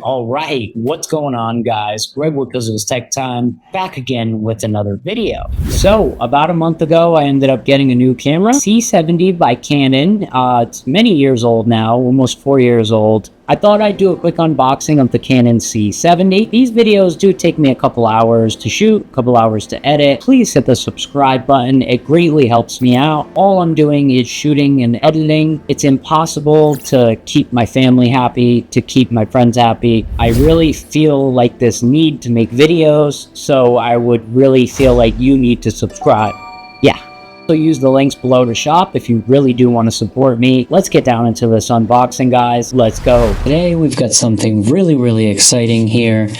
All right, what's going on, guys? Greg with PizzlesTechTime, back again with another video. So, about a month ago, I ended up getting a new camera, C70 by Canon. It's many years old now, almost 4 years old. I thought I'd do a quick unboxing of the Canon C70. These videos do take me a couple hours to shoot, a couple hours to edit. Please hit the subscribe button. It greatly helps me out. All I'm doing is shooting and editing. It's impossible to keep my family happy, to keep my friends happy. I really feel like this need to make videos, so I would really feel like you need to subscribe. Yeah. So use the links below to shop if you really do want to support me. Let's get down into this unboxing, guys. Let's go. Today we've got something really exciting here.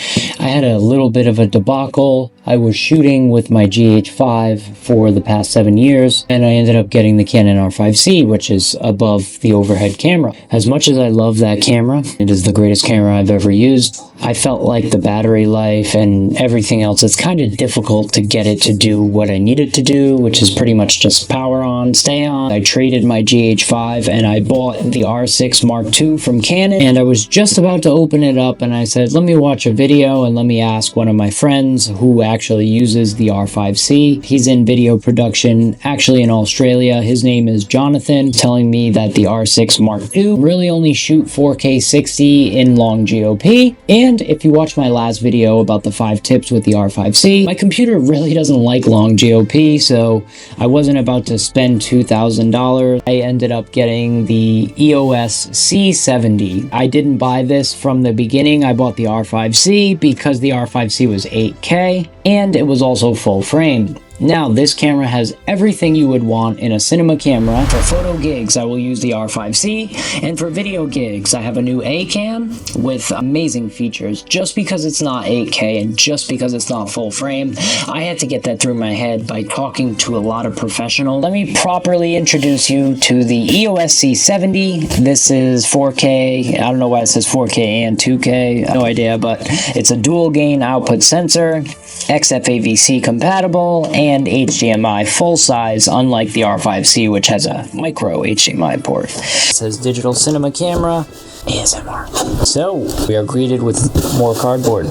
I had a little bit of a debacle. I was shooting with my GH5 for the past 7 years, and I ended up getting the Canon R5C, which is above the overhead camera. As much as I love that camera, it is the greatest camera I've ever used. I felt like the battery life and everything else, it's kind of difficult to get it to do what I need it to do, which is pretty much just power on, stay on. I traded my GH5 and I bought the R6 Mark II from Canon, and I was just about to open it up and I said, let me watch a video and let me ask one of my friends who actually uses the R5C. He's in video production, actually in Australia. His name is Jonathan, telling me that the R6 Mark II really only shoot 4K 60 in long GOP. And if you watch my last video about the 5 tips with the R5C, my computer really doesn't like long GOP, so I wasn't about to spend $2,000. I ended up getting the EOS C70. I didn't buy this from the beginning. I bought the R5C because the R5C was 8K and it was also full frame. Now, this camera has everything you would want in a cinema camera. For photo gigs, I will use the R5C, and for video gigs, I have a new A cam with amazing features. Just because it's not 8K and just because it's not full frame, I had to get that through my head by talking to a lot of professionals. Let me properly introduce you to the EOS C70. This is 4K. I don't know why it says 4K and 2K. No idea, but it's a dual gain output sensor, XFAVC compatible, and HDMI full size, unlike the R5C, which has a micro HDMI port. It says digital cinema camera, ASMR. So, we are greeted with more cardboard.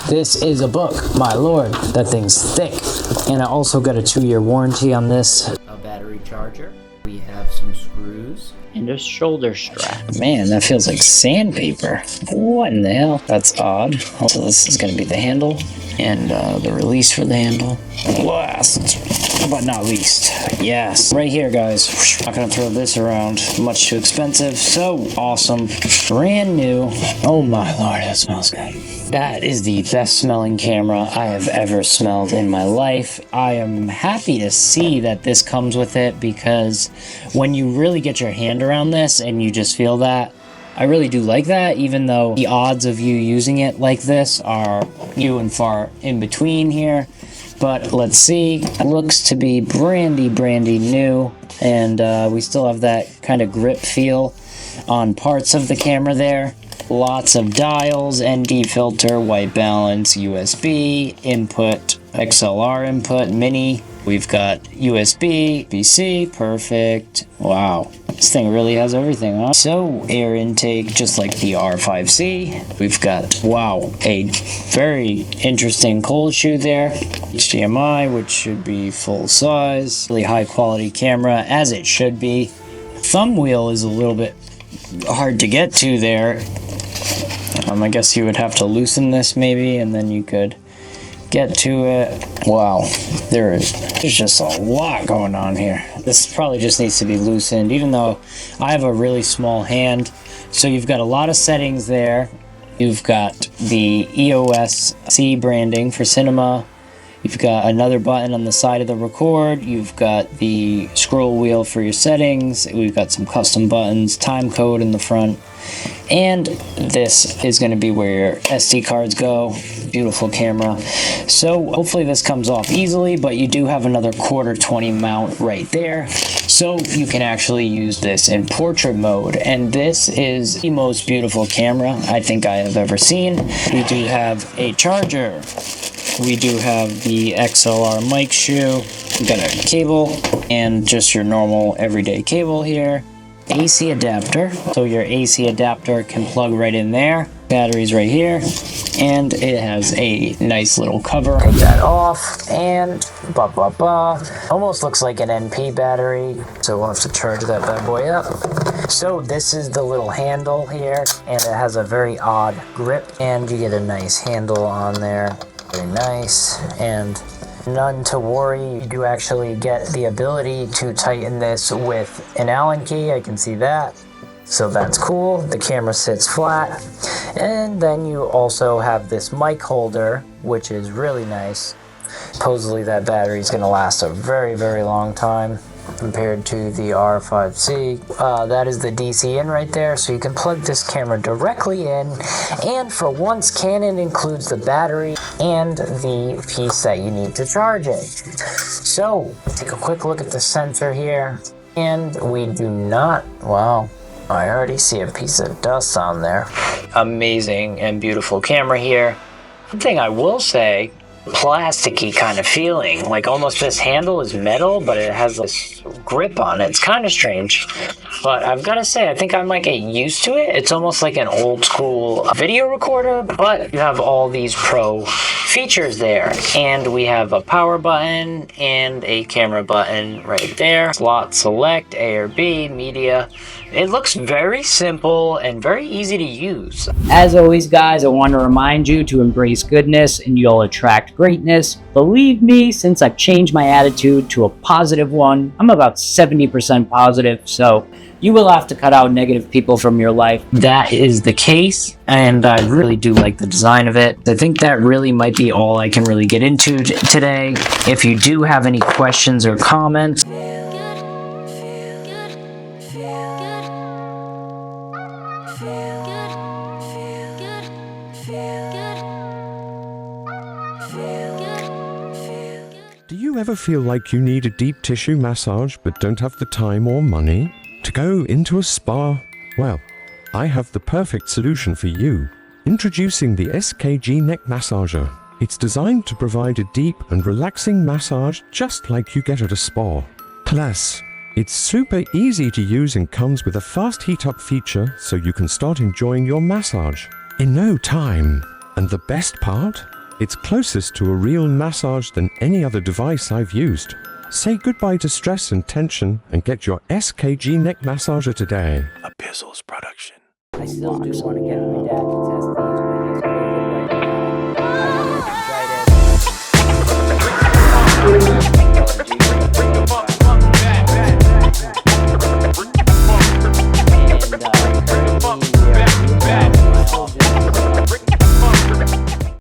This is a book, my lord, that thing's thick. And I also got a 2-year warranty on this. A battery charger. We have some screws and a shoulder strap. Man, that feels like sandpaper. What in the hell? That's odd. Also, this is going to be the handle and the release for the handle. Last but not least, yes, right here, guys. Not gonna throw this around, much too expensive. So awesome, brand new. Oh my lord, that smells good. That is the best smelling camera I have ever smelled in my life. I am happy to see that this comes with it, because when you really get your hand around this and you just feel that, I really do like that, even though the odds of you using it like this are few and far in between here. But let's see. It looks to be brandy new, and we still have that kind of grip feel on parts of the camera there. Lots of dials, ND filter, white balance, USB, input, XLR input, mini. We've got USB, PC, perfect. Wow, this thing really has everything, huh? So, air intake, just like the R5C. We've got, wow, a very interesting cold shoe there. HDMI, which should be full size. Really high quality camera, as it should be. Thumb wheel is a little bit hard to get to there. I guess you would have to loosen this maybe, and then you could get to it. Wow, there's just a lot going on here. This probably just needs to be loosened, even though I have a really small hand. So you've got a lot of settings there. You've got the EOS C branding for cinema. You've got another button on the side of the record. You've got the scroll wheel for your settings. We've got some custom buttons, time code in the front. And this is going to be where your SD cards go. Beautiful camera. So hopefully this comes off easily, but you do have another 1/4-20 mount right there. So you can actually use this in portrait mode. And this is the most beautiful camera I think I have ever seen. We do have a charger. We do have the XLR mic shoe. We've got a cable and just your normal everyday cable here. AC adapter, so your AC adapter can plug right in there. batteries right here, and it has a nice little cover. Take that off, and almost looks like an NP battery, so we'll have to charge that bad boy up. So this is the little handle here, and it has a very odd grip, and you get a nice handle on there. Very nice, and none to worry. You do actually get the ability to tighten this with an Allen key. I can see that. So that's cool. The camera sits flat. And then you also have this mic holder, which is really nice. Supposedly that battery is going to last a very, very long time compared to the R5C. That is the DC in right there, so you can plug this camera directly in, and for once Canon includes the battery and the piece that you need to charge it. So take a quick look at the sensor here, and we do not, wow, I already see a piece of dust on there. Amazing and beautiful camera here. One thing I will say, plasticky kind of feeling, like almost this handle is metal, but it has this grip on it. It's kind of strange, but I've got to say, I think I might get used to it. It's almost like an old school video recorder, but you have all these pro features there, and we have a power button and a camera button right there. Slot select, A or B, media. It looks very simple and very easy to use. As always, guys, I want to remind you to embrace goodness and you'll attract greatness. Believe me, since I've changed my attitude to a positive one, I'm about 70% positive, so you will have to cut out negative people from your life. That is the case, and I really do like the design of it. I think that really might be all I can really get into today. If you do have any questions or comments, do you ever feel like you need a deep tissue massage but don't have the time or money to go into a spa? Well, I have the perfect solution for you. Introducing the SKG Neck Massager. It's designed to provide a deep and relaxing massage just like you get at a spa. Plus, it's super easy to use and comes with a fast heat up feature so you can start enjoying your massage in no time. And the best part? It's closest to a real massage than any other device I've used. Say goodbye to stress and tension and get your SKG Neck Massager today. A Pizzles production. I still do want to get my dad to test